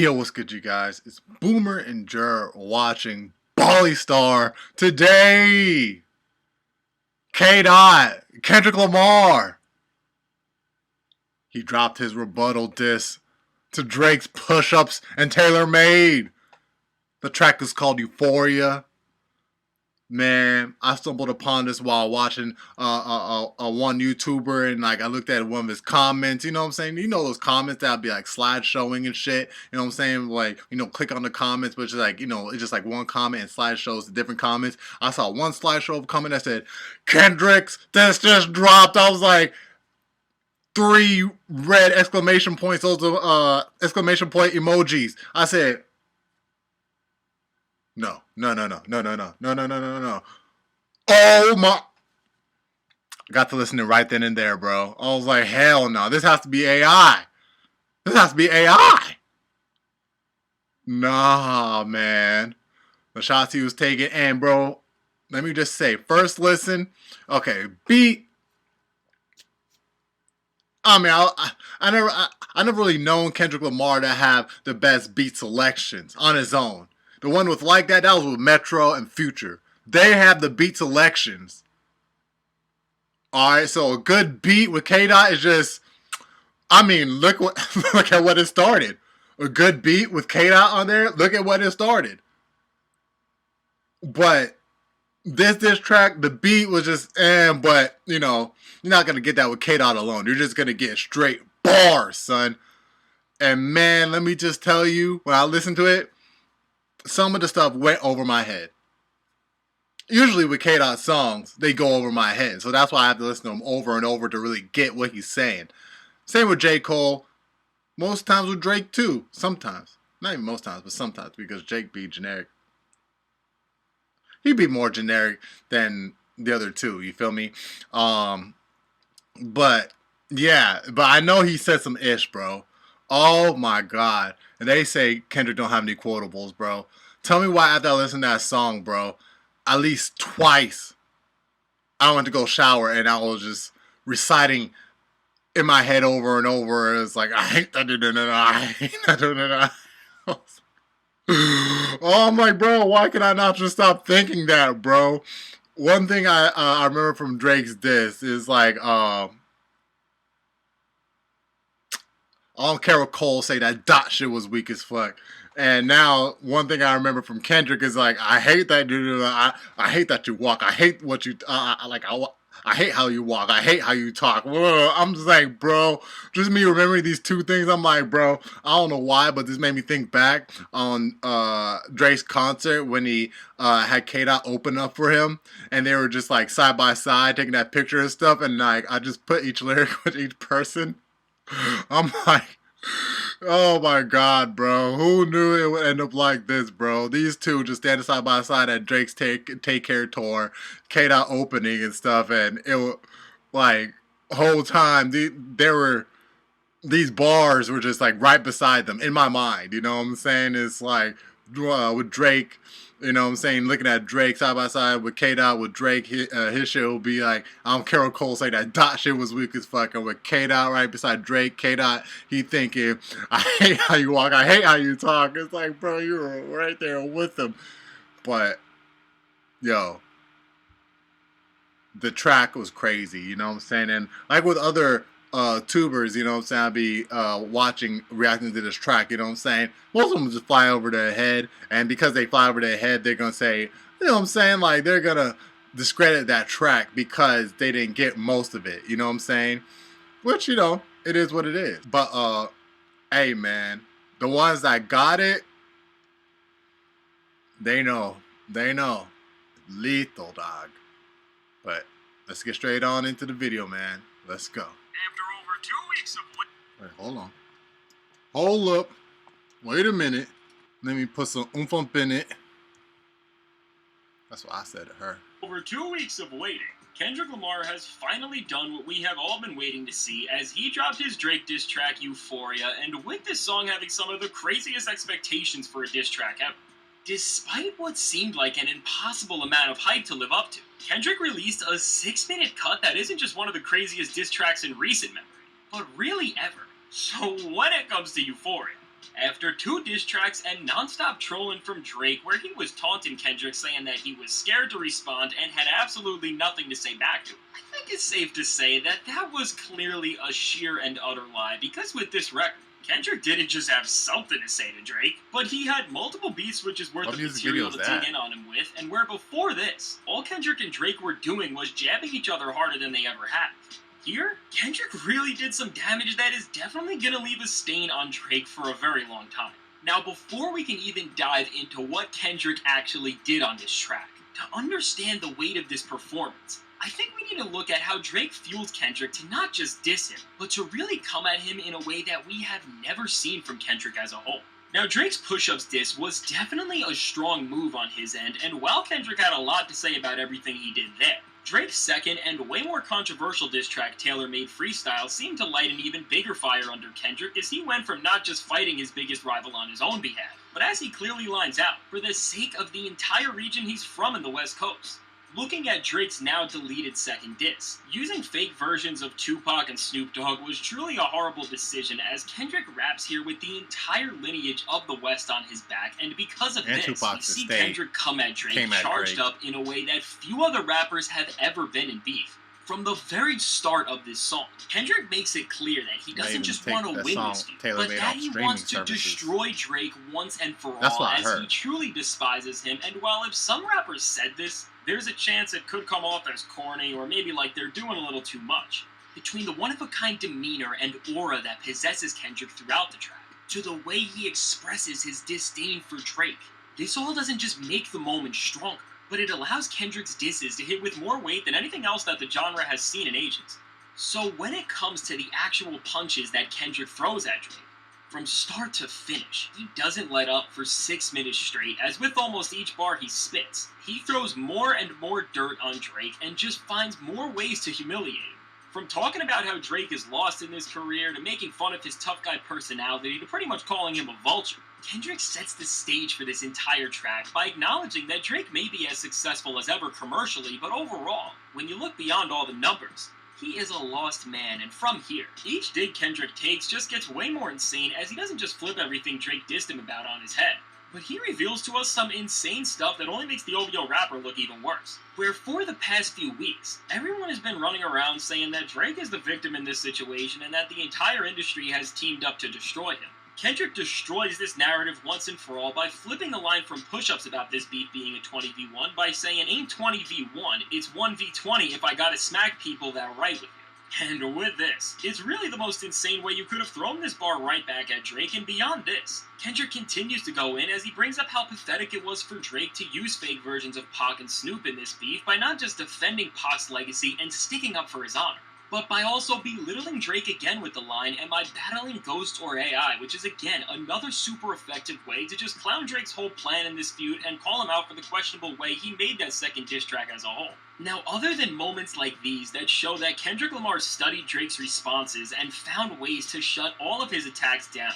Yo, what's good, you guys? It's Boomer and Jer watching Bali Star today. K. Dot, Kendrick Lamar. He dropped his rebuttal diss to Drake's Push Ups and Taylor Made. The track is called Euphoria. Man, I stumbled upon this while watching one YouTuber, and like I looked at one of his comments. You know what I'm saying? You know those comments that'd be like slideshowing and shit. You know what I'm saying? Like, click on the comments, but it's like, it's just like one comment and slideshows the different comments. I saw one slideshow of a comment that said, "Kendrick's this just dropped." I was like, 3 red exclamation points, those exclamation point emojis. I said, no. Oh my. Got to listen to right then and there, bro. I was like, hell no. This has to be AI. Nah, man. The shots he was taking. And, bro, let me just say, first listen. Okay, beat. I mean, I never really known Kendrick Lamar to have the best beat selections on his own. The one with Like That was with Metro and Future. They have the beat selections. Alright, so a good beat with K-Dot is just, I mean, look at what it started. A good beat with K-Dot on there, look at what it started. But this track, the beat was just, but, you're not going to get that with K-Dot alone. You're just going to get straight bars, son. And man, let me just tell you, when I listened to it, some of the stuff went over my head. Usually with K-Dot songs, they go over my head. So that's why I have to listen to them over and over to really get what he's saying. Same with J. Cole. Most times with Drake too. Sometimes. Not even most times, but sometimes. Because Jake be generic. He'd be more generic than the other two. You feel me? But, yeah. But I know he said some ish, bro. Oh my god. And they say Kendrick don't have any quotables, bro. Tell me why after I listen to that song, bro, at least twice I went to go shower and I was just reciting in my head over and over. It's like, I hate that dude, I hate that dude. Oh my bro, why can I not just stop thinking that, bro? One thing I remember from Drake's diss is like, I don't care what Cole say, that dot shit was weak as fuck. And now, one thing I remember from Kendrick is like, I hate that dude. I hate that you walk. I hate what you, I hate how you walk. I hate how you talk. I'm just like, bro, just me remembering these two things. I'm like, bro, I don't know why, but this made me think back on Drake's concert when he had K-Dot open up for him. And they were just like side by side taking that picture and stuff. And like, I just put each lyric with each person. I'm like, oh my god, bro. Who knew it would end up like this, bro? These two just standing side by side at Drake's Take Care tour, K-Dot opening and stuff, and it was like whole time these bars were just like right beside them in my mind. You know what I'm saying? It's like with Drake. You know what I'm saying? Looking at Drake side by side with K-Dot, with Drake, his shit will be like, I don't care what Cole say, that dot shit was weak as fuck. And with K-Dot right beside Drake, K-Dot, he thinking, I hate how you walk, I hate how you talk. It's like, bro, you were right there with him. But, yo, the track was crazy, you know what I'm saying? And like with other tubers, you know what I'm saying, I'll be reacting to this track, you know what I'm saying? Most of them just fly over their head, and because they fly over their head, they're gonna say, you know what I'm saying, like they're gonna discredit that track because they didn't get most of it, you know what I'm saying? Which, it is what it is. But hey man, the ones that got it, they know. Lethal, dog. But let's get straight on into the video, man. Let's go. After over 2 weeks of wait, hold on. Hold up. Wait a minute. Let me put some oomph in it. That's what I said to her. Over 2 weeks of waiting, Kendrick Lamar has finally done what we have all been waiting to see as he dropped his Drake diss track Euphoria, and with this song having some of the craziest expectations for a diss track ever. Despite what seemed like an impossible amount of hype to live up to, Kendrick released a 6-minute cut that isn't just one of the craziest diss tracks in recent memory, but really ever. So when it comes to Euphoria, After 2 diss tracks and non-stop trolling from Drake where he was taunting Kendrick saying that he was scared to respond and had absolutely nothing to say back to him, I think it's safe to say that that was clearly a sheer and utter lie, because with this record, Kendrick didn't just have something to say to Drake, but he had multiple beat switches worth of material to dig in on him with, and where before this, all Kendrick and Drake were doing was jabbing each other harder than they ever have. Here, Kendrick really did some damage that is definitely going to leave a stain on Drake for a very long time. Now, before we can even dive into what Kendrick actually did on this track, to understand the weight of this performance, I think we need to look at how Drake fueled Kendrick to not just diss him, but to really come at him in a way that we have never seen from Kendrick as a whole. Now, Drake's push-ups diss was definitely a strong move on his end, and while Kendrick had a lot to say about everything he did there, Drake's second and way more controversial diss track, Tailor-Made Freestyle, seemed to light an even bigger fire under Kendrick as he went from not just fighting his biggest rival on his own behalf, but as he clearly lines out, for the sake of the entire region he's from in the West Coast. Looking at Drake's now deleted second diss, using fake versions of Tupac and Snoop Dogg was truly a horrible decision, as Kendrick raps here with the entire lineage of the West on his back, and because of this, we see Kendrick come at Drake charged up in a way that few other rappers have ever been in beef. From the very start of this song, Kendrick makes it clear that he doesn't just want to win this feud, but that he wants to destroy Drake once and for all, as he truly despises him. And while if some rappers said this, there's a chance it could come off as corny or maybe like they're doing a little too much. Between the one-of-a-kind demeanor and aura that possesses Kendrick throughout the track, to the way he expresses his disdain for Drake, this all doesn't just make the moment stronger, but it allows Kendrick's disses to hit with more weight than anything else that the genre has seen in ages. So when it comes to the actual punches that Kendrick throws at Drake, from start to finish, he doesn't let up for 6 minutes straight, as with almost each bar he spits, he throws more and more dirt on Drake and just finds more ways to humiliate him. From talking about how Drake is lost in his career, to making fun of his tough guy personality, to pretty much calling him a vulture, Kendrick sets the stage for this entire track by acknowledging that Drake may be as successful as ever commercially, but overall, when you look beyond all the numbers, he is a lost man, and from here, each dig Kendrick takes just gets way more insane, as he doesn't just flip everything Drake dissed him about on his head, but he reveals to us some insane stuff that only makes the OVO rapper look even worse. Where for the past few weeks, everyone has been running around saying that Drake is the victim in this situation and that the entire industry has teamed up to destroy him. Kendrick destroys this narrative once and for all by flipping the line from push-ups about this beef being a 20v1 by saying ain't 20v1, it's 1v20 if I gotta smack people that are right with you. And with this, it's really the most insane way you could have thrown this bar right back at Drake, and beyond this, Kendrick continues to go in as he brings up how pathetic it was for Drake to use fake versions of Pac and Snoop in this beef by not just defending Pac's legacy and sticking up for his honor, but by also belittling Drake again with the line, "Am I battling Ghost or AI?" which is again another super effective way to just clown Drake's whole plan in this feud and call him out for the questionable way he made that second diss track as a whole. Now, other than moments like these that show that Kendrick Lamar studied Drake's responses and found ways to shut all of his attacks down,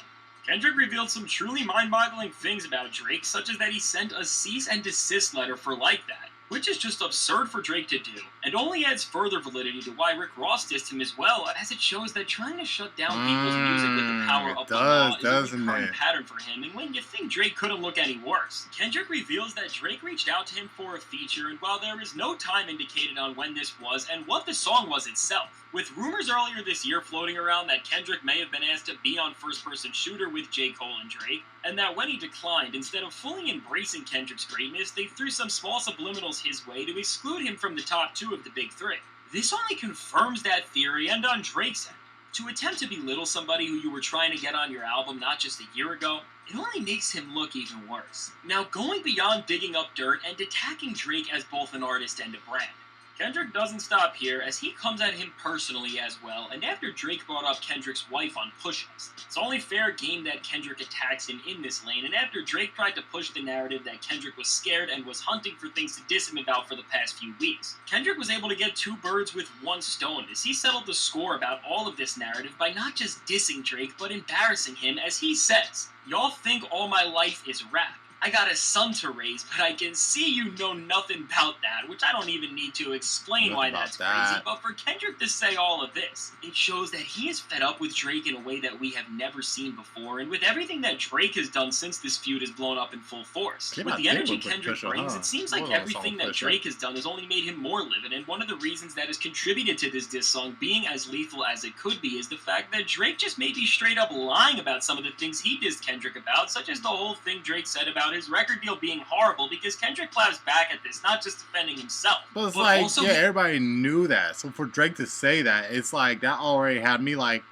Kendrick revealed some truly mind-boggling things about Drake, such as that he sent a cease and desist letter for Like That, which is just absurd for Drake to do, and only adds further validity to why Rick Ross dissed him as well, as it shows that trying to shut down people's music with the power of the law is a recurring pattern for him, and when you think Drake couldn't look any worse, Kendrick reveals that Drake reached out to him for a feature, and while there is no time indicated on when this was and what the song was itself, with rumors earlier this year floating around that Kendrick may have been asked to be on First Person Shooter with J. Cole and Drake, and that when he declined, instead of fully embracing Kendrick's greatness, they threw some small subliminals his way to exclude him from the top 2 of the big 3. This only confirms that theory, and on Drake's end, to attempt to belittle somebody who you were trying to get on your album not just a year ago, it only makes him look even worse. Now, going beyond digging up dirt and attacking Drake as both an artist and a brand, Kendrick doesn't stop here, as he comes at him personally as well, and after Drake brought up Kendrick's wife on push-ups, it's only fair game that Kendrick attacks him in this lane, and after Drake tried to push the narrative that Kendrick was scared and was hunting for things to diss him about for the past few weeks, Kendrick was able to get 2 birds with 1 stone, as he settled the score about all of this narrative by not just dissing Drake, but embarrassing him, as he says, "Y'all think all my life is rap. I got a son to raise, but I can see you know nothing about that, which I don't even need to explain Nothing why about that's that. crazy. But for Kendrick to say all of this, it shows that he is fed up with Drake in a way that we have never seen before, and with everything that Drake has done since this feud has blown up in full force. Came With out the energy big with Kendrick Pusha, brings, huh? it seems What like was on everything song that Pusha? Drake has done has only made him more livid, and one of the reasons that has contributed to this diss song being as lethal as it could be is the fact that Drake just may be straight up lying about some of the things he dissed Kendrick about, such as the whole thing Drake said about his record deal being horrible, because Kendrick claps back at this, not just defending himself. But it's but like, also yeah, everybody knew that. So for Drake to say that, it's like, that already had me like,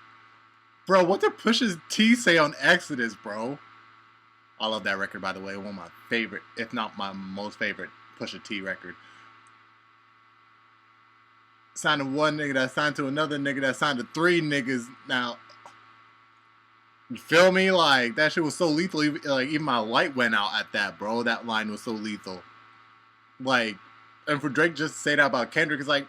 bro, what did Pusha T say on Exodus, bro? I love that record, by the way. One of my favorite, if not my most favorite Pusha T record. Signed to one nigga that signed to another nigga that signed to 3 niggas. Now, you feel me? Like, that shit was so lethal. Like, even my light went out at that, bro. That line was so lethal. Like, and for Drake just to say that about Kendrick is like,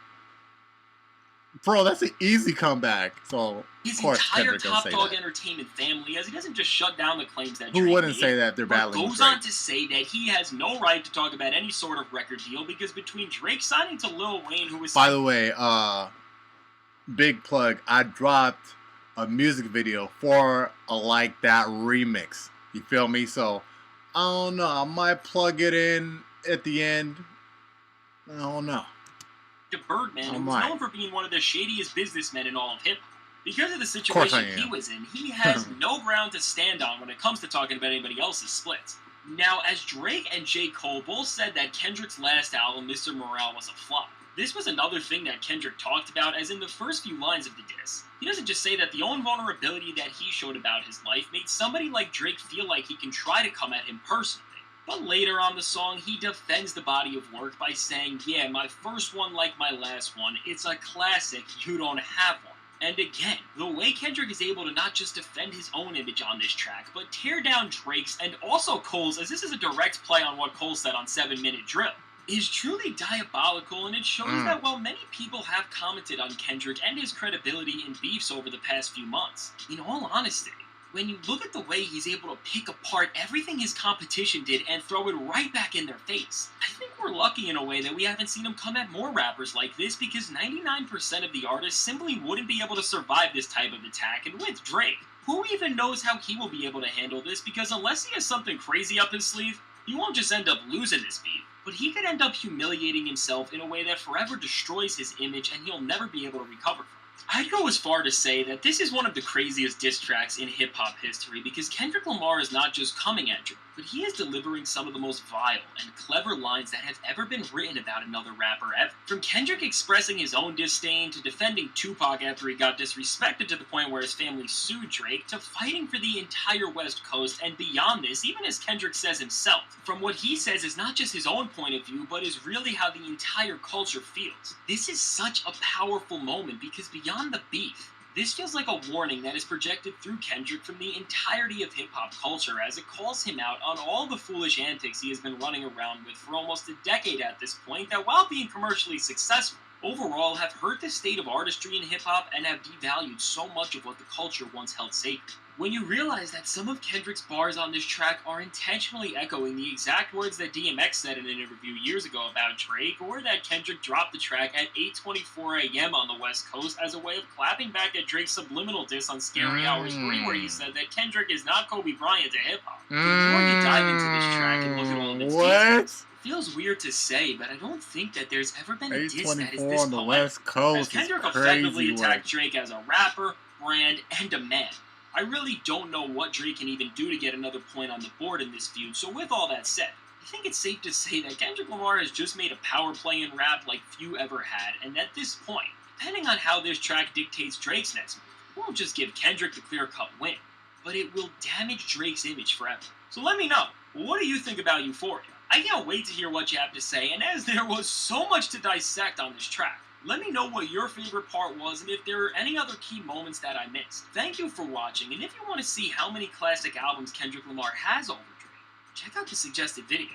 bro, that's an easy comeback. So, his of course, entire Kendrick gonna Top say Dog that. Entertainment family, as he doesn't just shut down the claims that Who Drake wouldn't made, say that they're but battling with goes Drake? on to say that he has no right to talk about any sort of record deal because between Drake signing to Lil Wayne, who was By the way, big plug, I dropped a music video for a Like That remix. You feel me? So, I don't know. I might plug it in at the end. I don't know. Birdman, who was known for being one of the shadiest businessmen in all of hip hop. Because of the situation he was in, he has no ground to stand on when it comes to talking about anybody else's splits. Now, as Drake and J. Cole both said that Kendrick's last album, Mr. Morale, was a flop, this was another thing that Kendrick talked about, as in the first few lines of the diss. He doesn't just say that the own vulnerability that he showed about his life made somebody like Drake feel like he can try to come at him personally. But later on the song, he defends the body of work by saying, yeah, my first one like my last one, it's a classic, you don't have one. And again, the way Kendrick is able to not just defend his own image on this track, but tear down Drake's and also Cole's, as this is a direct play on what Cole said on 7 Minute Drill, is truly diabolical, and it shows that while many people have commented on Kendrick and his credibility in beefs over the past few months, in all honesty, when you look at the way he's able to pick apart everything his competition did and throw it right back in their face, I think we're lucky in a way that we haven't seen him come at more rappers like this, because 99% of the artists simply wouldn't be able to survive this type of attack. And with Drake, who even knows how he will be able to handle this, because unless he has something crazy up his sleeve, he won't just end up losing this beef, but he could end up humiliating himself in a way that forever destroys his image and he'll never be able to recover from. I'd go as far to say that this is one of the craziest diss tracks in hip-hop history, because Kendrick Lamar is not just coming at Drake, but he is delivering some of the most vile and clever lines that have ever been written about another rapper ever. From Kendrick expressing his own disdain, to defending Tupac after he got disrespected to the point where his family sued Drake, to fighting for the entire West Coast, and beyond this, even as Kendrick says himself, from what he says is not just his own point of view, but is really how the entire culture feels. This is such a powerful moment, because beyond the beef, this feels like a warning that is projected through Kendrick from the entirety of hip-hop culture, as it calls him out on all the foolish antics he has been running around with for almost a decade at this point, that while being commercially successful, overall have hurt the state of artistry in hip-hop and have devalued so much of what the culture once held sacred. When you realize that some of Kendrick's bars on this track are intentionally echoing the exact words that DMX said in an interview years ago about Drake, or that Kendrick dropped the track at 8:24 a.m. on the West Coast as a way of clapping back at Drake's subliminal diss on Scary Hours 3, where he said that Kendrick is not Kobe Bryant to hip-hop. The more you dive into this track and look at all of its details, it feels weird to say, but I don't think that there's ever been a diss that is this on the poetic. West Coast, As Kendrick effectively attacked Drake as a rapper, brand, and a man. I really don't know what Drake can even do to get another point on the board in this feud, so with all that said, I think it's safe to say that Kendrick Lamar has just made a power play in rap like few ever had, and at this point, depending on how this track dictates Drake's next move, it won't just give Kendrick the clear-cut win, but it will damage Drake's image forever. So let me know, what do you think about Euphoria? I can't wait to hear what you have to say, and as there was so much to dissect on this track, let me know what your favorite part was and if there are any other key moments that I missed. Thank you for watching, and if you want to see how many classic albums Kendrick Lamar has over Drake, check out the suggested video.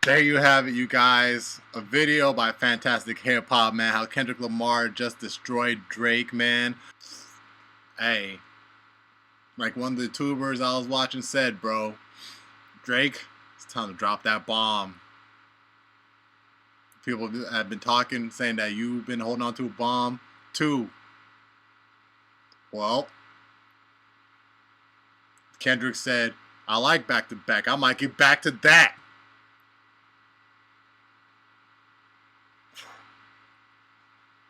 There you have it, you guys. A video by Fantastic Hip Hop, man. How Kendrick Lamar just destroyed Drake, man. Hey, like one of the tubers I was watching said, bro, Drake, it's time to drop that bomb. People have been talking, saying that you've been holding on to a bomb too. Well, Kendrick said, I like back to back. I might get back to that.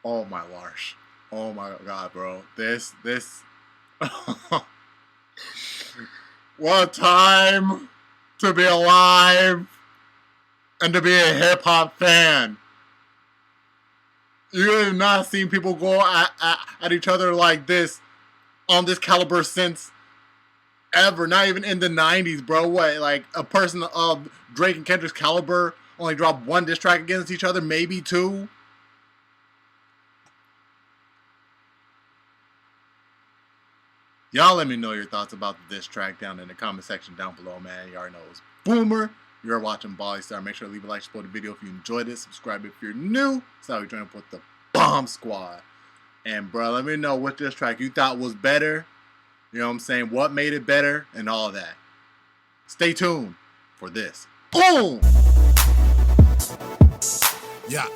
Oh my gosh. Oh my god, bro. This. What a time to be alive and to be a hip hop fan. You have not seen people go at each other like this on this caliber since ever. Not even in the 90s, bro. What, like a person of Drake and Kendrick's caliber only dropped one diss track against each other, maybe two? Y'all let me know your thoughts about this track down in the comment section down below, man. You already know it's Boomer. You're watching Bali Star. Make sure to leave a like, support the video if you enjoyed it. Subscribe if you're new. So we join up with the Bomb Squad. And bro, let me know what this track you thought was better. You know what I'm saying? What made it better and all that. Stay tuned for this. Boom! Yeah.